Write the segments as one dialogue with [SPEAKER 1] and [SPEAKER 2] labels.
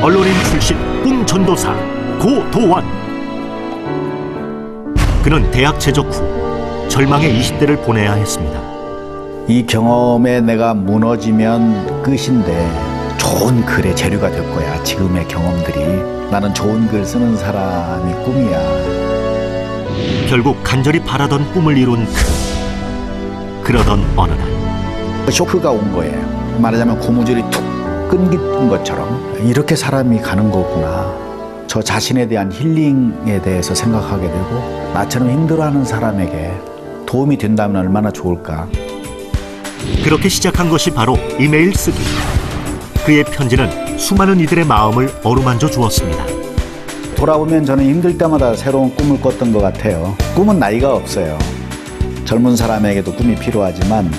[SPEAKER 1] 언론인 출신 꿈 전도사 고도원. 그는 대학 재적 후 절망의 20대를 보내야 했습니다.
[SPEAKER 2] 이 경험에 내가 무너지면 끝인데 좋은 글의 재료가 될 거야. 지금의 경험들이. 나는 좋은 글 쓰는 사람이 꿈이야.
[SPEAKER 1] 결국 간절히 바라던 꿈을 이룬 그러던 어느 날
[SPEAKER 2] 쇼크가 온 거예요. 말하자면 고무줄이 툭 끊긴 것처럼 이렇게 사람이 가는 거구나. 저 자신에 대한 힐링에 대해서 생각하게 되고 나처럼 힘들어하는 사람에게 도움이 된다면 얼마나 좋을까.
[SPEAKER 1] 그렇게 시작한 것이 바로 이메일 쓰기. 그의 편지는 수많은 이들의 마음을 어루만져 주었습니다.
[SPEAKER 2] 돌아보면 저는 힘들 때마다 새로운 꿈을 꿨던 것 같아요. 꿈은 나이가 없어요. 젊은 사람에게도 꿈이 필요하지만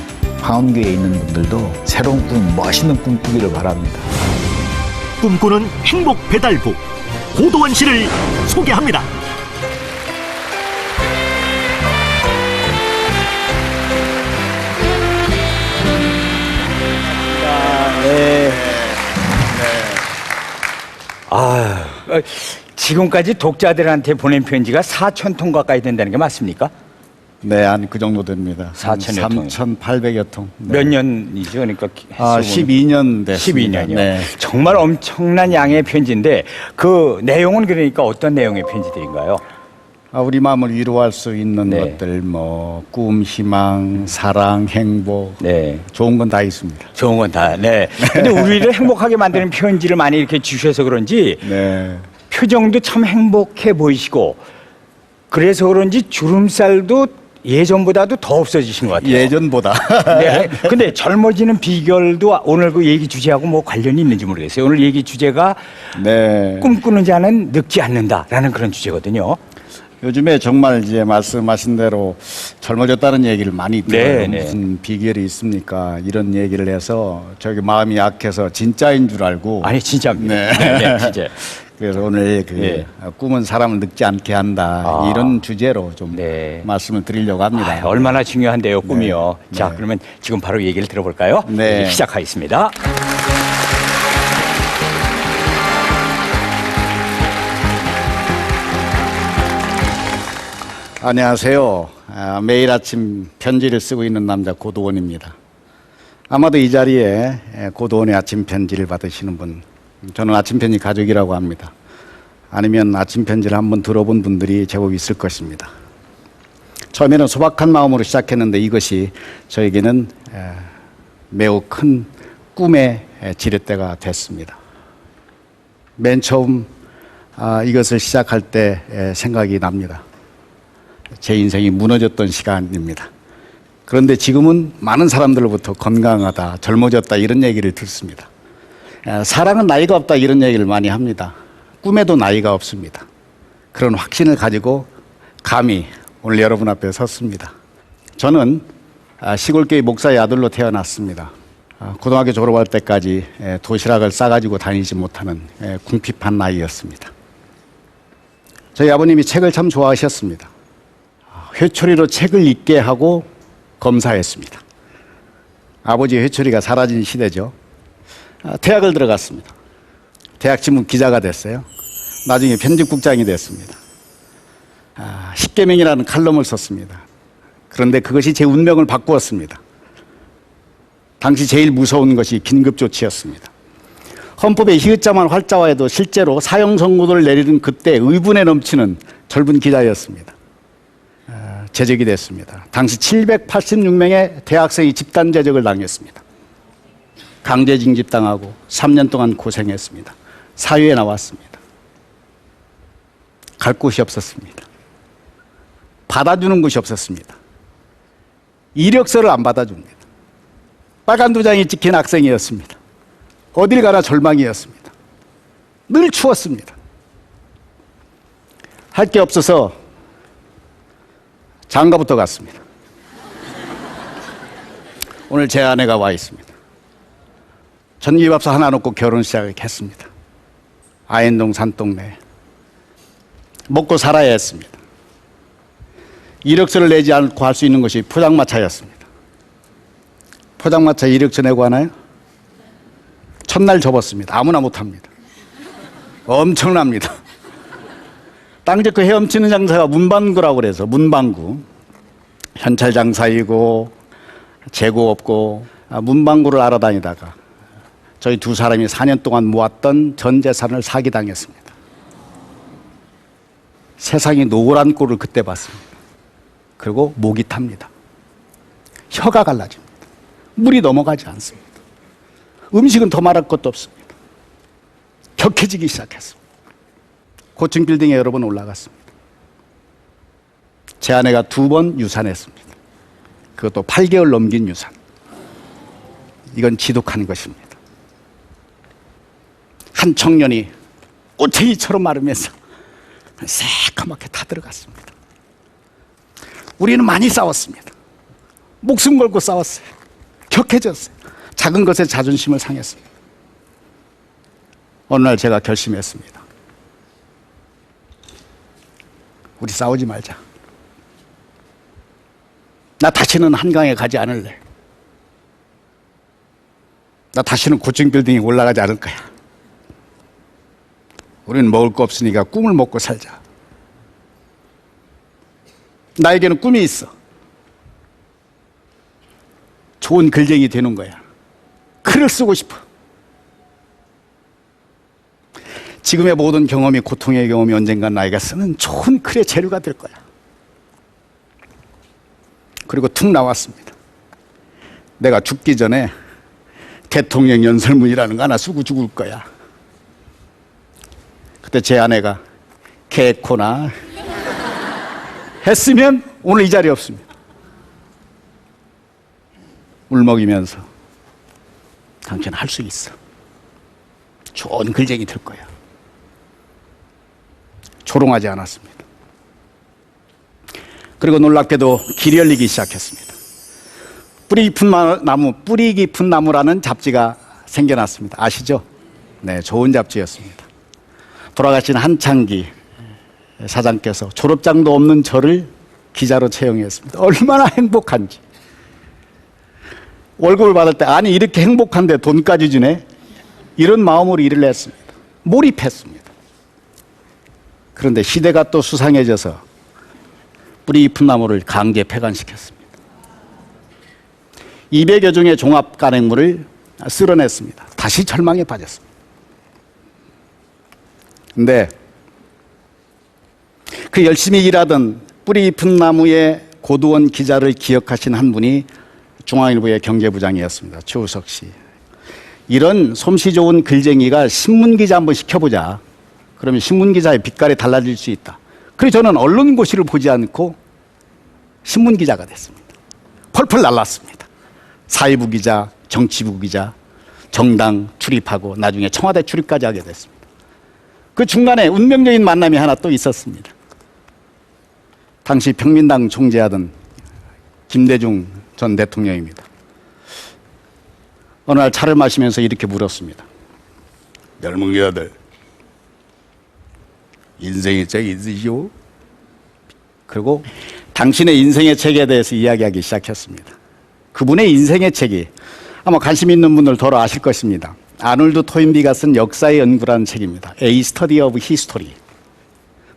[SPEAKER 2] 광운교에 있는 분들도 새로운 꿈, 멋있는 꿈 꾸기를 바랍니다.
[SPEAKER 1] 꿈꾸는 행복 배달부 고도원 씨를 소개합니다.
[SPEAKER 3] 지금까지 독자들한테 보낸 편지가 4,000통 가까이 된다는 게 맞습니까?
[SPEAKER 4] 네, 한 그 정도 됩니다.
[SPEAKER 3] 4,000여 통.
[SPEAKER 4] 3,800여 통.
[SPEAKER 3] 몇 년이죠? 그러니까
[SPEAKER 4] 12년 됐습니다.
[SPEAKER 3] 12년이요.
[SPEAKER 4] 네.
[SPEAKER 3] 정말 엄청난 양의 편지인데 그 내용은 그러니까 어떤 내용의 편지들인가요?
[SPEAKER 4] 우리 마음을 위로할 수 있는
[SPEAKER 3] 네.
[SPEAKER 4] 것들, 뭐 꿈, 희망, 사랑, 행복,
[SPEAKER 3] 네.
[SPEAKER 4] 좋은 건 다 있습니다.
[SPEAKER 3] 좋은 건 다. 네. 근데 우리를 행복하게 만드는 편지를 많이 이렇게 주셔서 그런지
[SPEAKER 4] 네.
[SPEAKER 3] 표정도 참 행복해 보이시고 그래서 그런지 주름살도 예전보다도 더 없어지신 것 같아요.
[SPEAKER 4] 예전보다.
[SPEAKER 3] 네. 근데 젊어지는 비결도 오늘 그 얘기 주제하고 뭐 관련이 있는지 모르겠어요. 오늘 얘기 주제가
[SPEAKER 4] 네.
[SPEAKER 3] 꿈꾸는 자는 늙지 않는다라는 그런 주제거든요.
[SPEAKER 4] 요즘에 정말 이제 말씀하신 대로 젊어졌다는 얘기를 많이 들어요.
[SPEAKER 3] 네, 네.
[SPEAKER 4] 무슨 비결이 있습니까? 이런 얘기를 해서 저기 마음이 약해서 진짜인 줄 알고.
[SPEAKER 3] 아니 진짜입니다.
[SPEAKER 4] 네.
[SPEAKER 3] 네, 진짜.
[SPEAKER 4] 그래서 오늘
[SPEAKER 3] 예.
[SPEAKER 4] 꿈은 사람을 늙지 않게 한다. 이런 주제로 좀
[SPEAKER 3] 네.
[SPEAKER 4] 말씀을 드리려고 합니다.
[SPEAKER 3] 얼마나 중요한데요, 꿈이요.
[SPEAKER 4] 네.
[SPEAKER 3] 자,
[SPEAKER 4] 네.
[SPEAKER 3] 그러면 지금 바로 얘기를 들어볼까요?
[SPEAKER 4] 네.
[SPEAKER 3] 얘기 시작하겠습니다.
[SPEAKER 4] 안녕하세요. 매일 아침 편지를 쓰고 있는 남자 고도원입니다. 아마도 이 자리에 고도원의 아침 편지를 받으시는 분, 저는 아침 편지 가족이라고 합니다. 아니면 아침 편지를 한번 들어본 분들이 제법 있을 것입니다. 처음에는 소박한 마음으로 시작했는데 이것이 저에게는 매우 큰 꿈의 지렛대가 됐습니다. 맨 처음 이것을 시작할 때 생각이 납니다. 제 인생이 무너졌던 시간입니다. 그런데 지금은 많은 사람들로부터 건강하다, 젊어졌다 이런 얘기를 듣습니다. 사랑은 나이가 없다 이런 얘기를 많이 합니다. 꿈에도 나이가 없습니다. 그런 확신을 가지고 감히 오늘 여러분 앞에 섰습니다. 저는 시골교회 목사의 아들로 태어났습니다. 고등학교 졸업할 때까지 도시락을 싸가지고 다니지 못하는 궁핍한 나이였습니다. 저희 아버님이 책을 참 좋아하셨습니다. 회초리로 책을 읽게 하고 검사했습니다. 아버지 회초리가 사라진 시대죠. 대학을 들어갔습니다. 대학 친문 기자가 됐어요. 나중에 편집국장이 됐습니다. 십계명이라는 칼럼을 썼습니다. 그런데 그것이 제 운명을 바꾸었습니다. 당시 제일 무서운 것이 긴급조치였습니다. 헌법의 히읗자만 활자화해도 실제로 사형 선고를 내리는 그때 의분에 넘치는 젊은 기자였습니다. 제적이 됐습니다. 당시 786명의 대학생이 집단 제적을 당했습니다. 강제 징집당하고 3년 동안 고생했습니다. 사회에 나왔습니다. 갈 곳이 없었습니다. 받아주는 곳이 없었습니다. 이력서를 안 받아줍니다. 빨간 도장이 찍힌 학생이었습니다. 어딜 가나 절망이었습니다. 늘 추웠습니다. 할 게 없어서 장가부터 갔습니다. 오늘 제 아내가 와 있습니다. 전기밥솥 하나 놓고 결혼 시작했습니다. 아현동 산동네. 먹고 살아야 했습니다. 이력서를 내지 않고 할 수 있는 것이 포장마차였습니다. 포장마차 이력서 내고 하나요? 첫날 접었습니다. 아무나 못합니다. 엄청납니다. 당시 그 헤엄치는 장사가 문방구라고 그래서 문방구. 현찰 장사이고 재고 없고 문방구를 알아다니다가 저희 두 사람이 4년 동안 모았던 전 재산을 사기당했습니다. 세상이 노란 꼴을 그때 봤습니다. 그리고 목이 탑니다. 혀가 갈라집니다. 물이 넘어가지 않습니다. 음식은 더 말할 것도 없습니다. 격해지기 시작했습니다. 고층 빌딩에 여러 번 올라갔습니다. 제 아내가 2번 유산했습니다. 그것도 8개월 넘긴 유산. 이건 지독한 것입니다. 한 청년이 꼬챙이처럼 마르면서 새까맣게 타들어갔습니다. 우리는 많이 싸웠습니다. 목숨 걸고 싸웠어요. 격해졌어요. 작은 것에 자존심을 상했습니다. 어느 날 제가 결심했습니다. 우리 싸우지 말자. 나 다시는 한강에 가지 않을래. 나 다시는 고층 빌딩에 올라가지 않을 거야. 우리는 먹을 거 없으니까 꿈을 먹고 살자. 나에게는 꿈이 있어. 좋은 글쟁이 되는 거야. 글을 쓰고 싶어. 지금의 모든 경험이 고통의 경험이 언젠간 나에게 쓰는 좋은 글의 재료가 될 거야. 그리고 툭 나왔습니다. 내가 죽기 전에 대통령 연설문이라는 거 하나 쓰고 죽을 거야. 그때 제 아내가 개코나 했으면 오늘 이 자리에 없습니다. 울먹이면서 당신은 할 수 있어. 좋은 글쟁이 될 거야. 조롱하지 않았습니다. 그리고 놀랍게도 길이 열리기 시작했습니다. 뿌리 깊은 나무라는 잡지가 생겨났습니다. 아시죠? 네, 좋은 잡지였습니다. 돌아가신 한창기 사장께서 졸업장도 없는 저를 기자로 채용했습니다. 얼마나 행복한지. 월급을 받을 때 아니 이렇게 행복한데 돈까지 주네? 이런 마음으로 일을 했습니다. 몰입했습니다. 그런데 시대가 또 수상해져서 뿌리 깊은 나무를 강제 폐간시켰습니다. 200여 종의 종합 간행물을 쓸어냈습니다. 다시 절망에 빠졌습니다. 근데 그 열심히 일하던 뿌리 깊은 나무의 고두원 기자를 기억하신 한 분이 중앙일보의 경제부장이었습니다. 최우석 씨. 이런 솜씨 좋은 글쟁이가 신문기자 한번 시켜보자. 그러면 신문기자의 빛깔이 달라질 수 있다. 그래서 저는 언론고시를 보지 않고 신문기자가 됐습니다. 펄펄 날랐습니다. 사회부 기자, 정치부 기자, 정당 출입하고 나중에 청와대 출입까지 하게 됐습니다. 그 중간에 운명적인 만남이 하나 또 있었습니다. 당시 평민당 총재하던 김대중 전 대통령입니다. 어느 날 차를 마시면서 이렇게 물었습니다. 젊은 아들, 인생의 책이 있으시오? 그리고 당신의 인생의 책에 대해서 이야기하기 시작했습니다. 그분의 인생의 책이 아마 관심 있는 분들 더러 아실 것입니다. 아놀드 토인비가 쓴 역사의 연구라는 책입니다. A Study of History.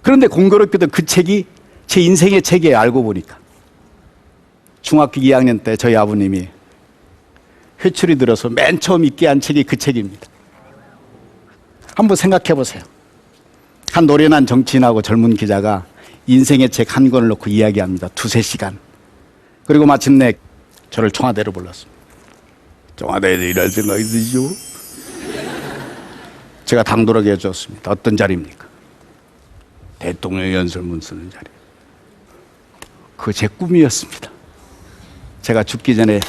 [SPEAKER 4] 그런데 공교롭게도 그 책이 제 인생의 책이에요. 알고 보니까. 중학교 2학년 때 저희 아버님이 회초리 들어서 맨 처음 읽게 한 책이 그 책입니다. 한번 생각해 보세요. 한 노련한 정치인하고 젊은 기자가 인생의 책 한 권을 놓고 이야기합니다. 2~3시간. 그리고 마침내 저를 청와대로 불렀습니다. 청와대에서 일할 생각 있으시오? 제가 당돌하게 해줬습니다. 어떤 자리입니까? 대통령 연설문 쓰는 자리. 그거 제 꿈이었습니다. 제가 죽기 전에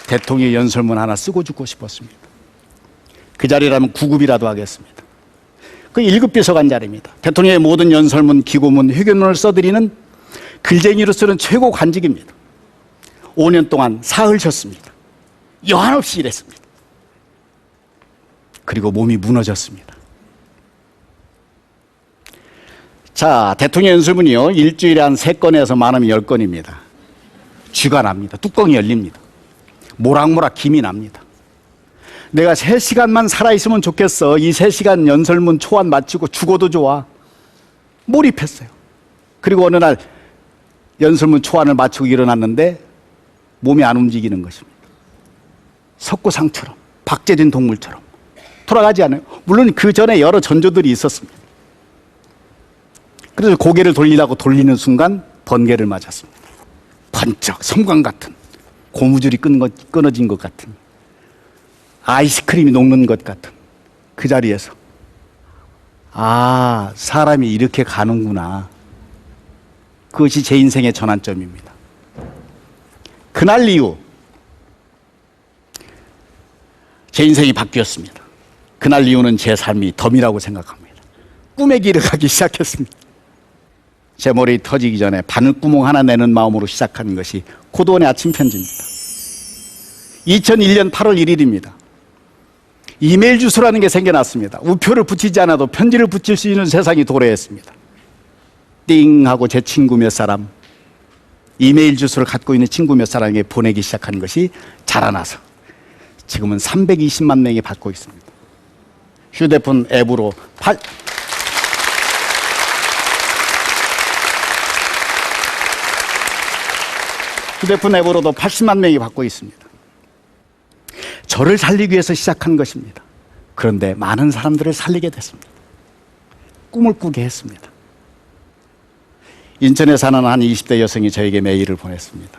[SPEAKER 4] 대통령 연설문 하나 쓰고 죽고 싶었습니다. 그 자리라면 9급이라도 하겠습니다. 그 1급 비서관 자리입니다. 대통령의 모든 연설문, 기고문, 회견문을 써드리는 글쟁이로서는 최고 관직입니다. 5년 동안 사흘 쉬었습니다. 여한없이 일했습니다. 그리고 몸이 무너졌습니다. 자, 대통령 연설문이요. 일주일에 한 3건에서 많으면 10건입니다. 쥐가 납니다. 뚜껑이 열립니다. 모락모락 김이 납니다. 내가 3시간만 살아있으면 좋겠어. 이 3시간 연설문 초안 마치고 죽어도 좋아. 몰입했어요. 그리고 어느 날 연설문 초안을 마치고 일어났는데 몸이 안 움직이는 것입니다. 석고상처럼, 박제된 동물처럼 돌아가지 않아요. 물론 그 전에 여러 전조들이 있었습니다. 그래서 고개를 돌리려고 돌리는 순간 번개를 맞았습니다. 번쩍 섬광 같은, 고무줄이 끊어진 것 같은, 아이스크림이 녹는 것 같은 그 자리에서 아, 사람이 이렇게 가는구나. 그것이 제 인생의 전환점입니다. 그날 이후 제 인생이 바뀌었습니다. 그날 이후는 제 삶이 덤이라고 생각합니다. 꿈의 길을 가기 시작했습니다. 제 머리 터지기 전에 바늘구멍 하나 내는 마음으로 시작한 것이 고도원의 아침 편지입니다. 2001년 8월 1일입니다. 이메일 주소라는 게 생겨났습니다. 우표를 붙이지 않아도 편지를 붙일 수 있는 세상이 도래했습니다. 띵 하고 제 친구 몇 사람, 이메일 주소를 갖고 있는 친구 몇 사람에게 보내기 시작한 것이 자라나서 지금은 320만 명이 받고 있습니다. 휴대폰 앱으로 휴대폰 앱으로도 80만 명이 받고 있습니다. 저를 살리기 위해서 시작한 것입니다. 그런데 많은 사람들을 살리게 됐습니다. 꿈을 꾸게 했습니다. 인천에 사는 한 20대 여성이 저에게 메일을 보냈습니다.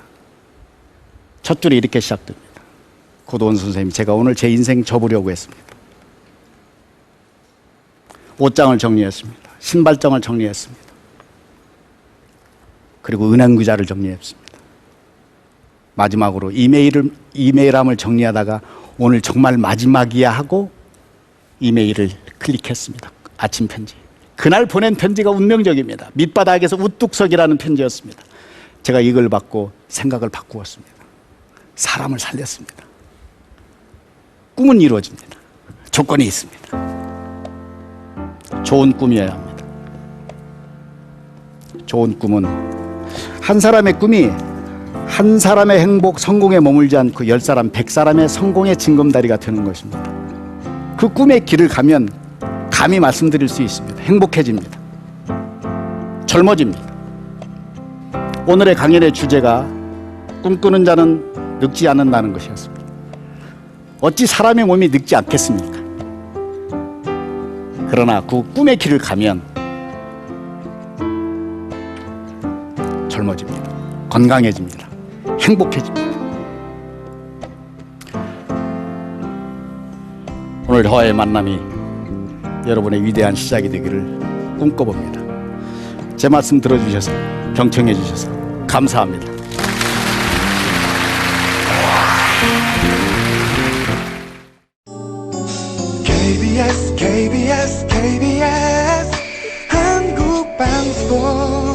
[SPEAKER 4] 첫 줄이 이렇게 시작됩니다. 고도원 선생님, 제가 오늘 제 인생 접으려고 했습니다. 옷장을 정리했습니다. 신발장을 정리했습니다. 그리고 은행귀자를 정리했습니다. 마지막으로 이메일함을 정리하다가 오늘 정말 마지막이야 하고 이메일을 클릭했습니다. 아침 편지. 그날 보낸 편지가 운명적입니다. 밑바닥에서 우뚝 서기라는 편지였습니다. 제가 이걸 받고 생각을 바꾸었습니다. 사람을 살렸습니다. 꿈은 이루어집니다. 조건이 있습니다. 좋은 꿈이어야 합니다. 좋은 꿈은 한 사람의 꿈이 한 사람의 행복, 성공에 머물지 않고 10사람, 100사람의 성공의 징검다리가 되는 것입니다. 그 꿈의 길을 가면 감히 말씀드릴 수 있습니다. 행복해집니다. 젊어집니다. 오늘의 강연의 주제가 꿈꾸는 자는 늙지 않는다는 것이었습니다. 어찌 사람의 몸이 늙지 않겠습니까? 그러나 그 꿈의 길을 가면 젊어집니다. 건강해집니다. 행복해집니다. 오늘 저와의 만남이 여러분의 위대한 시작이 되기를 꿈꿔봅니다. 제 말씀 들어주셔서 경청해 주셔서 감사합니다.
[SPEAKER 5] KBS KBS KBS 한국방송